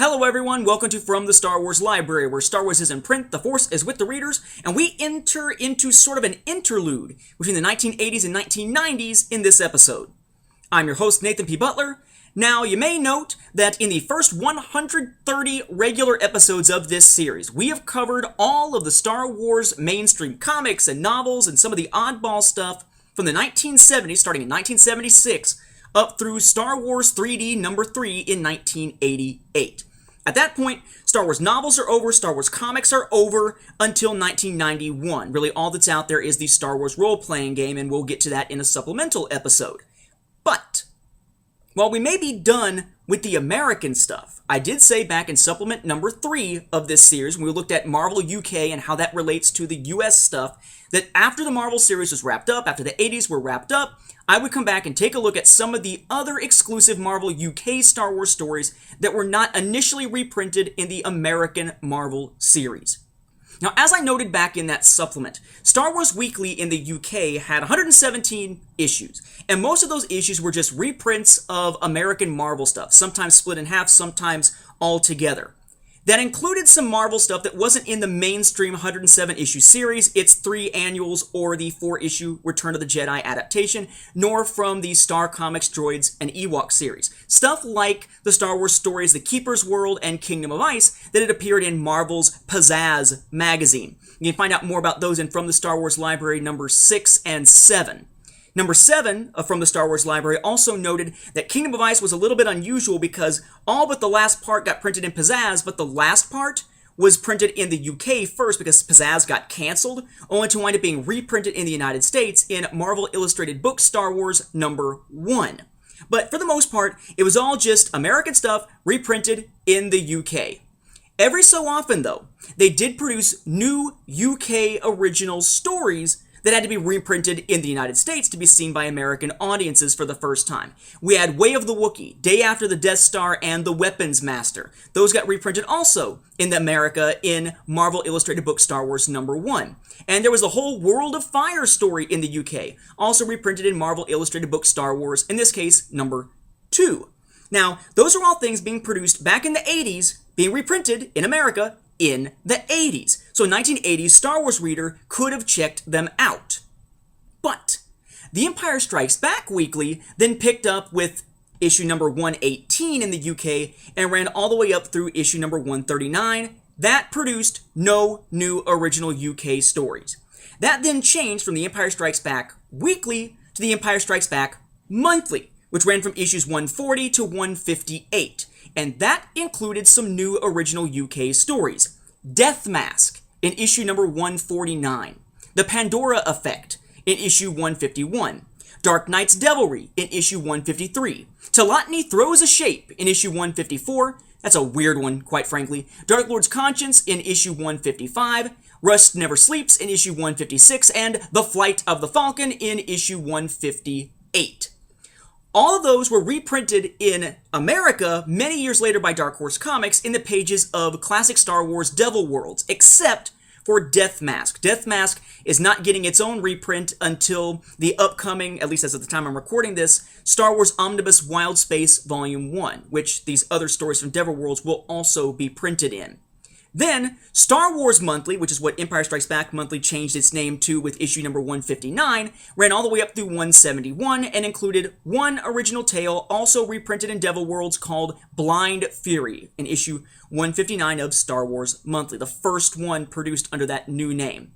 Hello everyone, welcome to From the Star Wars Library, where Star Wars is in print, the Force is with the readers, and we enter into sort of an interlude between the 1980s and 1990s in this episode. I'm your host, Nathan P. Butler. Now, you may note that in the first 130 regular episodes of this series, we have covered all of the Star Wars mainstream comics and novels and some of the oddball stuff from the 1970s, starting in 1976, up through Star Wars 3D number 3 in 1988. At that point, Star Wars novels are over, Star Wars comics are over until 1991. Really, all that's out there is the Star Wars role-playing game, and we'll get to that in a supplemental episode. But while we may be done with the American stuff, I did say back in supplement number 3 of this series, when we looked at Marvel UK and how that relates to the US stuff, that after the Marvel series was wrapped up, after the 80s were wrapped up, I would come back and take a look at some of the other exclusive Marvel UK Star Wars stories that were not initially reprinted in the American Marvel series. Now, as I noted back in that supplement, Star Wars Weekly in the UK had 117 issues, and most of those issues were just reprints of American Marvel stuff, sometimes split in half, sometimes all together. That included some Marvel stuff that wasn't in the mainstream 107-issue series, its 3 annuals, or the 4-issue Return of the Jedi adaptation, nor from the Star Comics Droids and Ewok series. Stuff like the Star Wars stories The Keeper's World and Kingdom of Ice that had appeared in Marvel's Pizzazz magazine. You can find out more about those in From the Star Wars Library number 6 and 7. Number 7 from the Star Wars Library also noted that Kingdom of Ice was a little bit unusual because all but the last part got printed in Pizzazz, but the last part was printed in the UK first because Pizzazz got canceled, only to wind up being reprinted in the United States in Marvel Illustrated Books Star Wars number 1. But for the most part, it was all just American stuff reprinted in the UK. Every so often, though, they did produce new UK original stories that had to be reprinted in the United States to be seen by American audiences for the first time. We had Way of the Wookiee, Day After the Death Star, and The Weapons Master. Those got reprinted also in America in Marvel Illustrated Books Star Wars number 1. And there was the whole World of Fire story in the UK, also reprinted in Marvel Illustrated Books Star Wars, in this case, number 2. Now, those are all things being produced back in the 80s, being reprinted in America in the 80s. So a 1980s Star Wars reader could have checked them out. But The Empire Strikes Back Weekly then picked up with issue number 118 in the UK and ran all the way up through issue number 139. That produced no new original UK stories. That then changed from The Empire Strikes Back Weekly to The Empire Strikes Back Monthly, which ran from issues 140 to 158. And that included some new original UK stories. Death Masque in issue number 149. The Pandora Effect in issue 151. Dark Knight's Devilry in issue 153. Telatny Throws a Shape in issue 154. That's a weird one, quite frankly. Dark Lord's Conscience in issue 155. Rust Never Sleeps in issue 156. And The Flight of the Falcon in issue 158. All of those were reprinted in America many years later by Dark Horse Comics in the pages of classic Star Wars Devil Worlds, except for Death Masque. Death Masque is not getting its own reprint until the upcoming, at least as of the time I'm recording this, Star Wars Omnibus Wild Space Volume 1, which these other stories from Devil Worlds will also be printed in. Then, Star Wars Monthly, which is what Empire Strikes Back Monthly changed its name to with issue number 159, ran all the way up through 171 and included one original tale also reprinted in Devil Worlds called Blind Fury in issue 159 of Star Wars Monthly, the first one produced under that new name.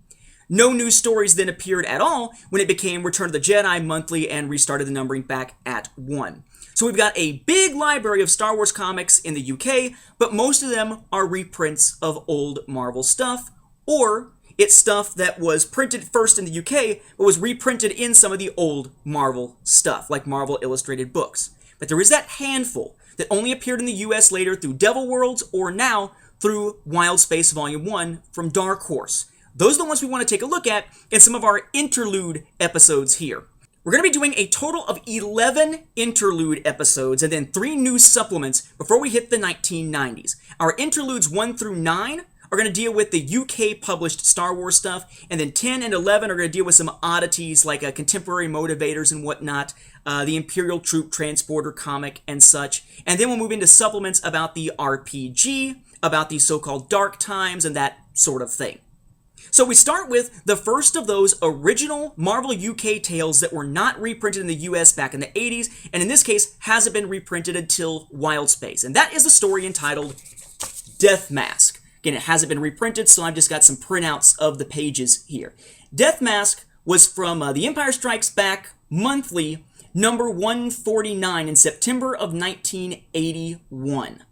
No new stories then appeared at all when it became Return of the Jedi Monthly and restarted the numbering back at 1. So we've got a big library of Star Wars comics in the UK, but most of them are reprints of old Marvel stuff, or it's stuff that was printed first in the UK, but was reprinted in some of the old Marvel stuff, like Marvel Illustrated Books. But there is that handful that only appeared in the US later through Devil Worlds, or now through Wild Space Volume 1 from Dark Horse. Those are the ones we want to take a look at in some of our interlude episodes here. We're going to be doing a total of 11 interlude episodes and then 3 new supplements before we hit the 1990s. Our interludes 1 through 9 are are going to deal with the UK published Star Wars stuff, and then 10 and 11 are going to deal with some oddities like contemporary motivators and whatnot, the Imperial Troop Transporter comic and such. And then we'll move into supplements about the RPG, about the so-called Dark Times, and that sort of thing. So we start with the first of those original Marvel UK tales that were not reprinted in the US back in the 80s, and in this case hasn't been reprinted until Wildspace. And that is the story entitled Death Masque. Again, it hasn't been reprinted, so I've just got some printouts of the pages here. Death Masque was from The Empire Strikes Back Monthly, number 149 in September of 1981.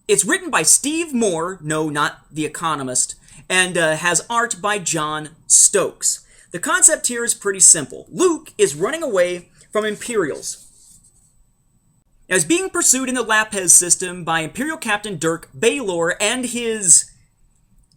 It's written by Steve Moore, no, not The Economist, and has art by John Stokes. The concept here is pretty simple. Luke is running away from Imperials. Now, he's being pursued in the Lapez system by Imperial Captain Dirk Baylor and his...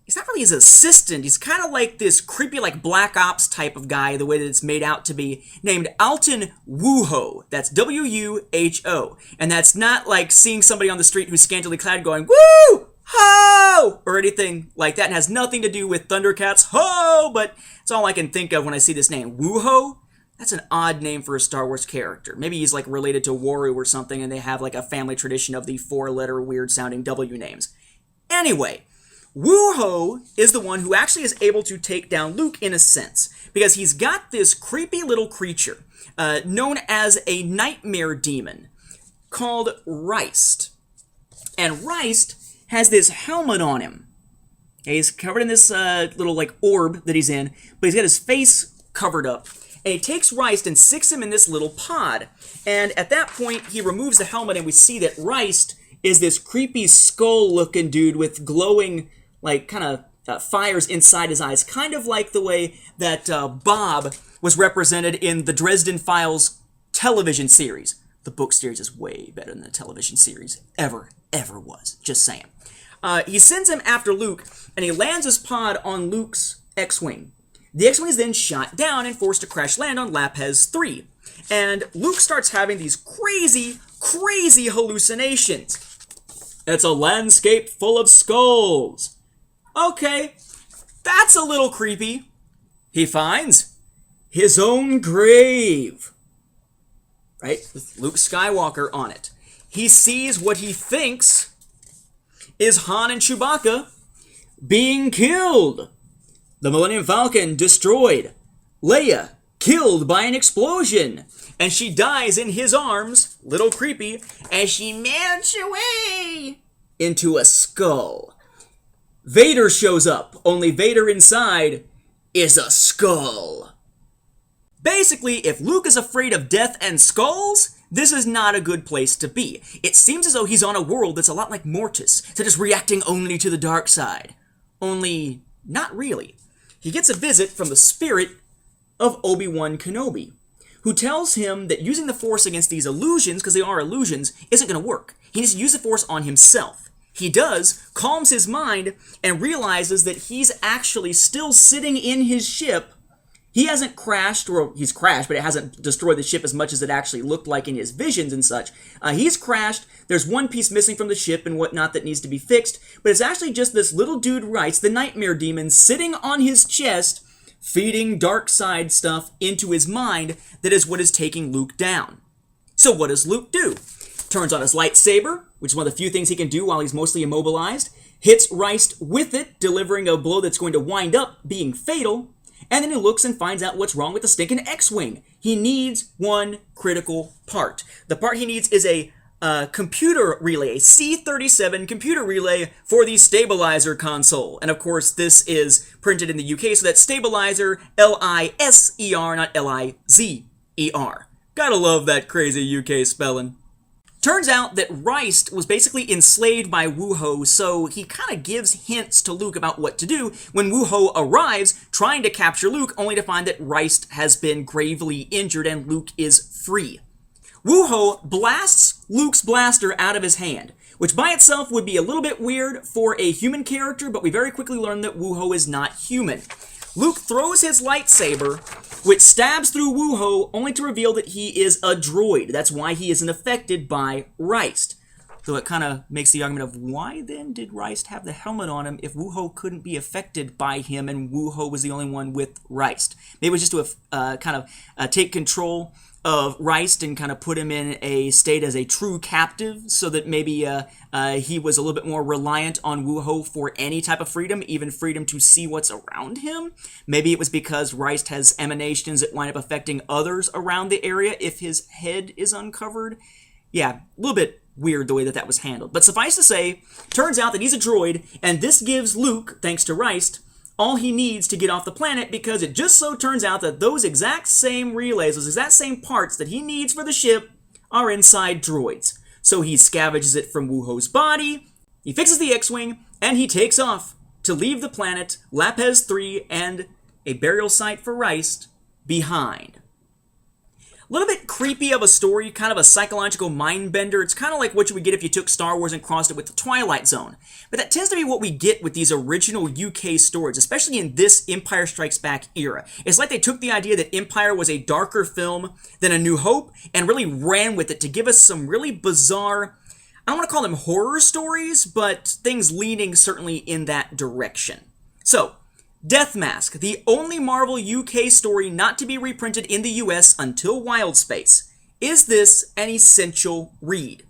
He's not really his assistant. He's kind of like this creepy, like, Black Ops type of guy, the way that it's made out to be, named Alton Wuho. That's W-U-H-O. And that's not like seeing somebody on the street who's scantily clad going, woo! Ho! Or anything like that. It has nothing to do with Thundercats. Ho! But it's all I can think of when I see this name. Wuho? That's an odd name for a Star Wars character. Maybe he's like related to Waru or something and they have like a family tradition of the 4-letter weird sounding W names. Anyway, Wuho is the one who actually is able to take down Luke in a sense. Because he's got this creepy little creature known as a nightmare demon called Reist. And Reist has this helmet on him. Okay, he's covered in this little like orb that he's in, but he's got his face covered up. And he takes Reist and sticks him in this little pod. And at that point, he removes the helmet and we see that Reist is this creepy skull-looking dude with glowing, like, kind of fires inside his eyes. Kind of like the way that Bob was represented in the Dresden Files television series. The book series is way better than the television series ever was. Just saying. He sends him after Luke, and he lands his pod on Luke's X-Wing. The X-Wing is then shot down and forced to crash land on Lapez 3. And Luke starts having these crazy, crazy hallucinations. It's a landscape full of skulls. Okay, that's a little creepy. He finds his own grave. Right? With Luke Skywalker on it. He sees what he thinks is Han and Chewbacca being killed. The Millennium Falcon destroyed. Leia killed by an explosion. And she dies in his arms, little creepy, as she melts away into a skull. Vader shows up, only Vader inside is a skull. Basically, if Luke is afraid of death and skulls, this is not a good place to be. It seems as though he's on a world that's a lot like Mortis, that is reacting only to the dark side. Only, not really. He gets a visit from the spirit of Obi-Wan Kenobi, who tells him that using the Force against these illusions, because they are illusions, isn't going to work. He needs to use the Force on himself. He does, calms his mind, and realizes that he's actually still sitting in his ship. He hasn't crashed, or he's crashed, but it hasn't destroyed the ship as much as it actually looked like in his visions and such. He's crashed, there's one piece missing from the ship and whatnot that needs to be fixed, but it's actually just this little dude Reist, the Nightmare Demon, sitting on his chest, feeding dark side stuff into his mind that is what is taking Luke down. So what does Luke do? Turns on his lightsaber, which is one of the few things he can do while he's mostly immobilized, hits Reist with it, delivering a blow that's going to wind up being fatal, and then he looks and finds out what's wrong with the stinking X-Wing. He needs one critical part. The part he needs is a computer relay, a C-37 computer relay for the stabilizer console. And of course, this is printed in the UK, so that's stabilizer, L-I-S-E-R, not L-I-Z-E-R. Gotta love that crazy UK spelling. Turns out that Reist was basically enslaved by Wuho, so he kind of gives hints to Luke about what to do when Wuho arrives, trying to capture Luke, only to find that Reist has been gravely injured and Luke is free. Wuho blasts Luke's blaster out of his hand, which by itself would be a little bit weird for a human character, but we very quickly learn that Wuho is not human. Luke throws his lightsaber, which stabs through Wuho, only to reveal that he is a droid. That's why he isn't affected by Reist. Though it kind of makes the argument of why then did Reist have the helmet on him if Wuho couldn't be affected by him and Wuho was the only one with Reist? Maybe it was just to kind of take control of Reist and kind of put him in a state as a true captive so that maybe he was a little bit more reliant on Wuho for any type of freedom, even freedom to see what's around him. Maybe it was because Reist has emanations that wind up affecting others around the area if his head is uncovered. Yeah, a little bit weird the way that was handled. But suffice to say, turns out that he's a droid, and this gives Luke, thanks to Reist, all he needs to get off the planet, because it just so turns out that those exact same relays, those exact same parts that he needs for the ship are inside droids. So he scavenges it from Wuho's body, he fixes the X-Wing, and he takes off to leave the planet, Lapez 3, and a burial site for Reist behind. A little bit creepy of a story, kind of a psychological mind bender. It's kind of like what you would get if you took Star Wars and crossed it with the Twilight Zone. But that tends to be what we get with these original UK stories, especially in this Empire Strikes Back era. It's like they took the idea that Empire was a darker film than A New Hope and really ran with it to give us some really bizarre, I don't want to call them horror stories, but things leaning certainly in that direction. So, Death Masque, the only Marvel UK story not to be reprinted in the US until Wildspace. Is this an essential read?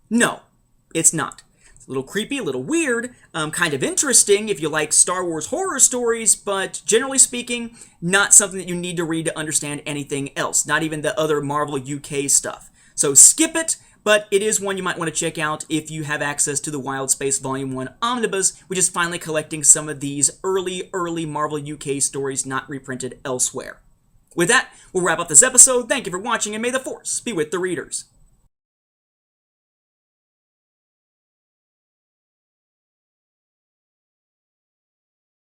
No, it's not. It's a little creepy, a little weird, kind of interesting if you like Star Wars horror stories, but generally speaking, not something that you need to read to understand anything else, not even the other Marvel UK stuff. So skip it. But it is one you might want to check out if you have access to the Wildspace Volume 1 Omnibus, which is finally collecting some of these early Marvel UK stories not reprinted elsewhere. With that, we'll wrap up this episode. Thank you for watching, and may the Force be with the readers.